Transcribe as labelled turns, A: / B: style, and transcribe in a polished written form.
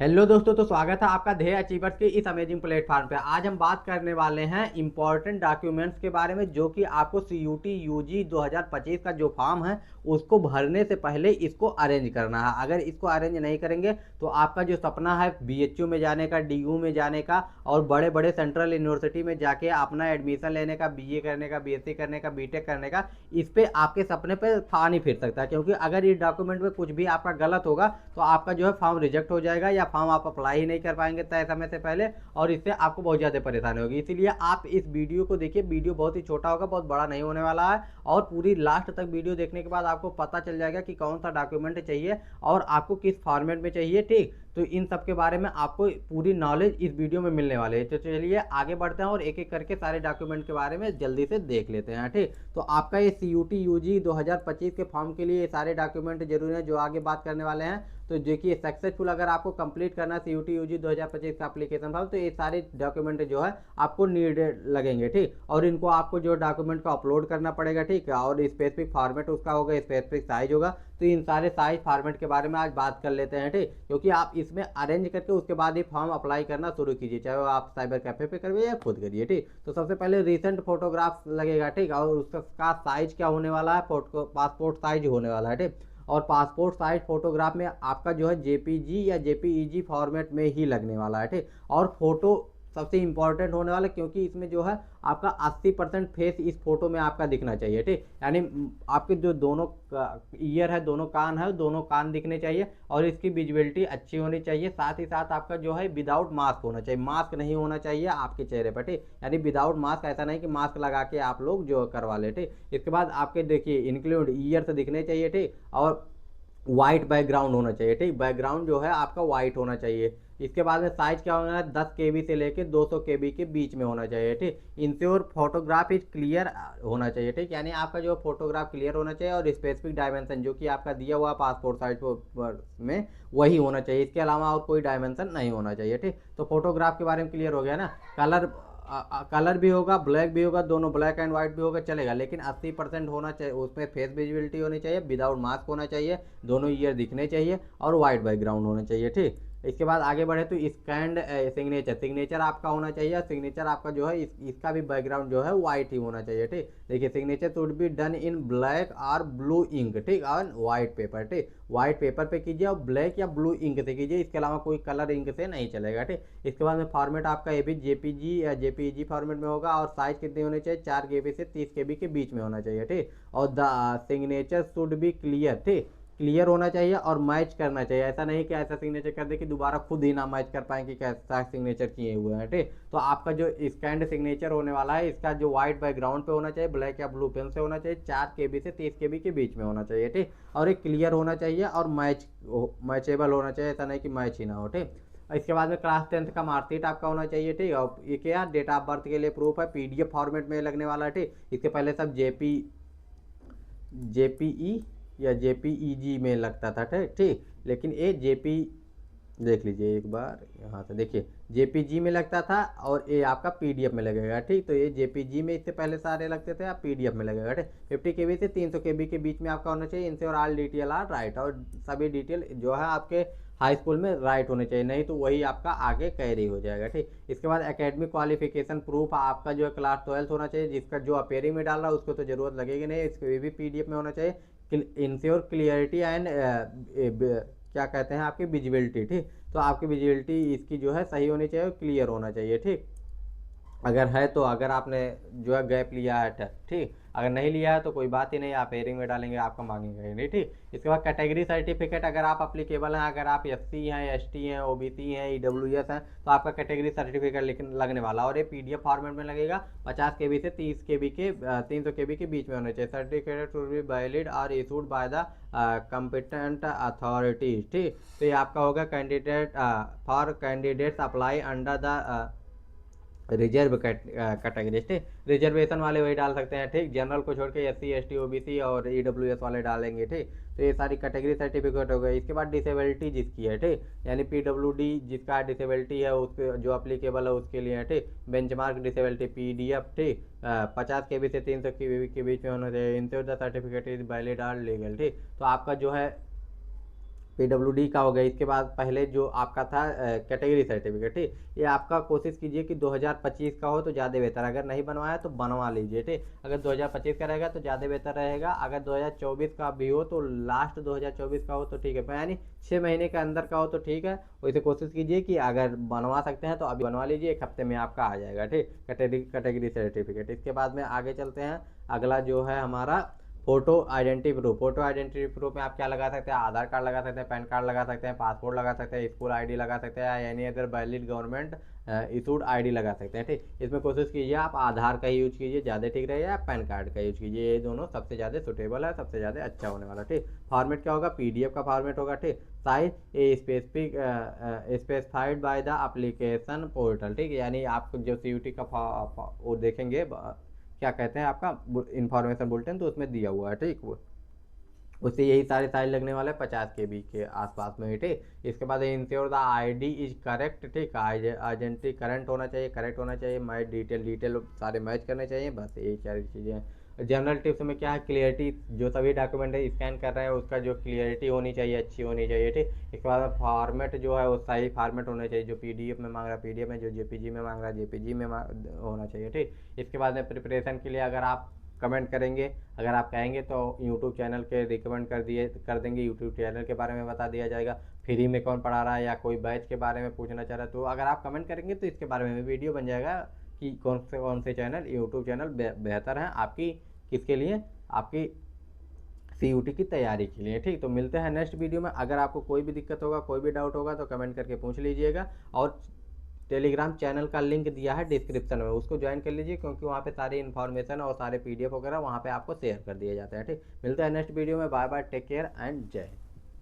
A: Hello दोस्तों, तो स्वागत है आपका ध्येय अचीवर्स के इस अमेजिंग प्लेटफॉर्म पे। आज हम बात करने वाले हैं इंपॉर्टेंट डॉक्यूमेंट्स के बारे में, जो कि आपको सीयूटी यूजी 2025 का जो फॉर्म है उसको भरने से पहले इसको अरेंज करना है। अगर इसको अरेंज नहीं करेंगे तो आपका जो सपना है बीएचयू में जाने का, डीयू में जाने का और बड़े बड़े सेंट्रल यूनिवर्सिटी में जाके अपना एडमिशन लेने का, बीए करने का, बीएससी करने का, बीटेक करने का, इस पे आपके सपने पे नहीं फिर सकता। क्योंकि अगर इस डॉक्यूमेंट में कुछ भी आपका गलत होगा तो आपका जो है फॉर्म रिजेक्ट हो जाएगा या फॉर्म आप अप्लाई ही नहीं कर पाएंगे तय समय से पहले, और इससे आपको बहुत ज़्यादा परेशानी होगी। इसीलिए आप इस वीडियो को देखिए। वीडियो बहुत ही छोटा होगा, बहुत बड़ा नहीं होने वाला है, और पूरी लास्ट तक वीडियो देखने के बाद आपको पता चल जाएगा कि कौन सा डॉक्यूमेंट चाहिए और आपको किस फॉर्मेट में चाहिए। ठीक, तो इन सब के बारे में आपको पूरी नॉलेज इस वीडियो में मिलने वाले है। तो चलिए आगे बढ़ते हैं और एक एक करके सारे डॉक्यूमेंट के बारे में जल्दी से देख लेते हैं। ठीक, तो आपका ये सीयूटी यूजी 2025 के फॉर्म के लिए ये सारे डॉक्यूमेंट जरूरी है जो आगे बात करने वाले हैं। तो देखिए, सक्सेसफुल अगर आपको कंप्लीट करना है सीयूटी यूजी 2025 का एप्लीकेशन फॉर्म, तो ये सारे डॉक्यूमेंट जो है आपको नीडेड लगेंगे। ठीक, और इनको आपको जो डॉक्यूमेंट को अपलोड करना पड़ेगा। ठीक है, और स्पेसिफिक फॉर्मेट उसका होगा, स्पेसिफिक साइज होगा। तो इन सारे साइज फॉर्मेट के बारे में आज बात कर लेते हैं। ठीक, क्योंकि आप इसमें अरेंज करके उसके बाद ही फॉर्म अप्लाई करना शुरू कीजिए, चाहे वो आप साइबर कैफे पे करिए या खुद करिए। ठीक, तो सबसे पहले रिसेंट फोटोग्राफ लगेगा। ठीक, और उसका साइज क्या होने वाला है, पासपोर्ट साइज होने वाला है। ठीक, और पासपोर्ट साइज फोटोग्राफ में आपका जो है जेपीजी या जेपीईजी फॉर्मेट में ही लगने वाला है। ठीक, और फोटो सबसे इंपॉर्टेंट होने वाला, क्योंकि इसमें जो है आपका 80% फेस इस फोटो में आपका दिखना चाहिए। ठीक, यानी आपके जो दोनों ईयर है, दोनों कान है, दोनों कान दिखने चाहिए और इसकी विजिबिलिटी अच्छी होनी चाहिए। साथ ही साथ आपका जो है विदाउट मास्क होना चाहिए, मास्क नहीं होना चाहिए आपके चेहरे पर। ठीक, यानी विदाउट मास्क, ऐसा नहीं कि मास्क लगा के आप लोग जो करवा ले। ठीक, इसके बाद आपके देखिए इंक्लूड ईयर से दिखने चाहिए। ठीक, और वाइट बैकग्राउंड होना चाहिए। ठीक, बैकग्राउंड जो है आपका वाइट होना चाहिए। इसके बाद में साइज क्या होना है, 10 केबी से लेके 200 केबी के बीच में होना चाहिए। ठीक, इंश्योर फोटोग्राफ इज क्लियर होना चाहिए। ठीक, यानी आपका जो फोटोग्राफ क्लियर होना चाहिए और स्पेसिफिक डायमेंशन जो कि आपका दिया हुआ पासपोर्ट साइज में वही होना चाहिए। इसके अलावा और कोई डायमेंशन नहीं होना चाहिए। ठीक, तो फोटोग्राफ के बारे में क्लियर हो गया ना। कलर कलर भी होगा, ब्लैक भी होगा, दोनों ब्लैक एंड व्हाइट भी होगा, चलेगा, लेकिन 80% होना चाहिए। उसमें फेस विजिबिलिटी होनी चाहिए, विदाउट मास्क होना चाहिए, दोनों ईयर दिखने चाहिए और वाइट बैकग्राउंड होना चाहिए। ठीक, इसके बाद आगे बढ़े तो स्कैंड सिग्नेचर आपका होना चाहिए। सिग्नेचर आपका जो है इसका भी बैकग्राउंड जो है वाइट ही होना चाहिए। ठीक, देखिए signature should be done in black और ब्लू इंक। ठीक, और वाइट पेपर। ठीक, वाइट पेपर पे कीजिए और ब्लैक या ब्लू इंक से कीजिए, इसके अलावा कोई कलर इंक से नहीं चलेगा। ठीक, इसके बाद में फॉर्मेट आपका ये भी जेपीजी या जेपीईजी फॉर्मेट में होगा और साइज कितनी होनी चाहिए, 4 केबी से 30 केबी के बीच में होना चाहिए। ठीक, और the signature should be clear. ठीक, क्लियर होना चाहिए और मैच करना चाहिए। ऐसा नहीं कि ऐसा सिग्नेचर कर दे कि दोबारा खुद ही ना मैच कर पाए कि कैसा सिग्नेचर किए हुए हैं। ठीक, तो आपका जो स्कैंड सिग्नेचर होने वाला है इसका जो व्हाइट बैकग्राउंड पे होना चाहिए, ब्लैक या ब्लू पेन से होना चाहिए, 4 केबी से 30 केबी के बीच में होना चाहिए। ठीक, और एक क्लियर होना चाहिए और मैचेबल होना चाहिए, ऐसा नहीं कि मैच ही ना हो। ठीक, इसके बाद में क्लास 10th का मार्कशीट आपका होना चाहिए। ठीक, और ये क्या डेट ऑफ बर्थ के लिए प्रूफ है, पीडीएफ फॉर्मेट में लगने वाला है। ठीक, इसके पहले सब जेपीई या जेपीईजी में लगता था। ठीक ठीक, लेकिन ये जेपी देख लीजिए एक बार यहाँ से, देखिए जेपीजी में लगता था और ये आपका पीडीएफ में लगेगा। ठीक, तो ये जेपीजी में इससे पहले सारे लगते थे, आप पीडीएफ में लगेगा। ठीक, 50 केबी से 300 केबी के बीच में आपका होना चाहिए। इनसे और ऑल डिटेल आर राइट, और सभी डिटेल जो है आपके हाई स्कूल में राइट होने चाहिए, नहीं तो वही आपका आगे कैरी हो जाएगा। ठीक, इसके बाद एकेडमिक क्वालिफिकेशन प्रूफ आपका जो है क्लास 12 होना चाहिए। जिसका जो अपेयरिंग में डाल रहा है उसको तो जरूरत लगेगी नहीं, इसको भी पीडीएफ में होना चाहिए। इंश्योर क्लियरिटी एंड क्या कहते हैं आपकी विजिबिलिटी। ठीक, तो आपकी विजिबिलिटी इसकी जो है सही होनी चाहिए, क्लियर होना चाहिए। ठीक, अगर है तो, अगर आपने जो है गैप लिया है। ठीक, अगर नहीं लिया है तो कोई बात ही नहीं, आप एयरिंग में डालेंगे, आपका मांगेंगे ही नहीं। ठीक, इसके बाद कैटेगरी सर्टिफिकेट अगर आप अप्लीकेबल हैं, अगर आप एससी हैं, एसटी हैं, ओबीसी हैं, ईडब्ल्यूएस हैं, तो आपका कैटेगरी सर्टिफिकेट लगने वाला और ये पीडीएफ फॉर्मेट में लगेगा। 50 केबी से 30 केबी के 300 केबी के बीच में होना चाहिए। सर्टिफिकेट टू बी वैलिड और issued by the competent authorities. ठीक, तो ये आपका होगा candidate for candidates apply under the reserve category. ठीक, रिजर्वेशन वाले वही डाल सकते हैं। ठीक, जनरल को छोड़ के एससी एसटी ओबीसी और ईडब्ल्यूएस वाले डालेंगे। ठीक, तो ये सारी कैटेगरी सर्टिफिकेट हो गई। इसके बाद डिसेबिलिटी जिसकी है, ठीक, यानी पीडब्ल्यूडी जिसका डिसेबिलिटी है उसके जो अप्लीकेबल है उसके लिए है। ठीक, बेंचमार्क डिसेबिलिटी पीडीएफ। ठीक, 50 केबी से 300 के बीच में होना चाहिए। Ensure the certificate is valid और लीगल। ठीक, तो आपका जो है PWD का हो गया। इसके बाद पहले जो आपका था कैटेगरी सर्टिफिकेट, ठीक, ये आपका कोशिश कीजिए कि 2025 का हो तो ज़्यादा बेहतर, अगर नहीं बनवाया तो बनवा लीजिए, ठीक। अगर 2025 का रहेगा तो ज़्यादा बेहतर रहेगा, अगर 2024 का भी हो तो लास्ट 2024 का हो तो ठीक है, यानी 6 महीने के अंदर का हो तो ठीक है। वैसे कोशिश कीजिए कि अगर बनवा सकते हैं तो अभी बनवा लीजिए, 1 हफ्ते में आपका आ जाएगा, ठीक, कैटेगरी सर्टिफिकेट। इसके बाद में आगे चलते हैं, अगला जो है हमारा photo identity proof. Photo identity proof में आप क्या लगा सकते हैं, आधार कार्ड लगा सकते हैं, पैन कार्ड लगा सकते हैं, पासपोर्ट लगा सकते हैं, स्कूल आईडी लगा सकते हैं, any other valid government issued ID लगा सकते हैं, ठीक। इसमें कोशिश कीजिए आप आधार का ही यूज कीजिए, ज़्यादा ठीक रहेगा, या पैन कार्ड का यूज कीजिए, ये दोनों सबसे ज़्यादा सुटेबल है, सबसे ज़्यादा अच्छा होने वाला, ठीक। फॉर्मेट क्या होगा, PDF का फॉर्मेट होगा, ठीक। Size a specified by the application portal, ठीक, यानी आप जो CUT का वो देखेंगे, क्या कहते हैं आपका इंफॉर्मेशन बुलेटिन, तो उसमें दिया हुआ है, ठीक। वो उससे यही सारे साइज लगने वाले 50 KB के आसपास में, ठीक। इसके बाद ensure the ID is correct, ठीक, आइडेंटिटी करंट होना चाहिए, करेक्ट होना चाहिए, मैच डिटेल सारे मैच करने चाहिए, बस यही सारी चीज़ें हैं। जनरल टिप्स में क्या है, क्लियरिटी, जो सभी डॉक्यूमेंट है स्कैन कर रहे हैं उसका जो क्लियरिटी होनी चाहिए, अच्छी होनी चाहिए, ठीक। इसके बाद फॉर्मेट जो है वो सही फॉर्मेट होना चाहिए, जो PDF में मांग रहा है PDF में, जो JPG में मांग रहा है JPG में होना चाहिए, ठीक। इसके बाद में प्रिपरेशन के लिए अगर आप कमेंट करेंगे, अगर आप कहेंगे तो यूट्यूब चैनल के रिकमेंड कर देंगे, यूट्यूब चैनल के बारे में बता दिया जाएगा, फ्री में कौन पढ़ा रहा है, या कोई बैच के बारे में पूछना चाह रहा है, तो अगर आप कमेंट करेंगे तो इसके बारे में वीडियो बन जाएगा कि कौन से चैनल, यूट्यूब चैनल बेहतर हैं आपकी, किसके लिए, आपकी CUT की तैयारी के लिए, ठीक। तो मिलते हैं नेक्स्ट वीडियो में। अगर आपको कोई भी दिक्कत होगा, कोई भी डाउट होगा तो कमेंट करके पूछ लीजिएगा, और टेलीग्राम चैनल का लिंक दिया है डिस्क्रिप्शन में, उसको ज्वाइन कर लीजिए, क्योंकि वहाँ पे सारी इन्फॉर्मेशन और सारे PDF वगैरह वहाँ पे आपको शेयर कर दिए जाते हैं, ठीक। मिलते हैं नेक्स्ट वीडियो में, bye bye, take care and जय।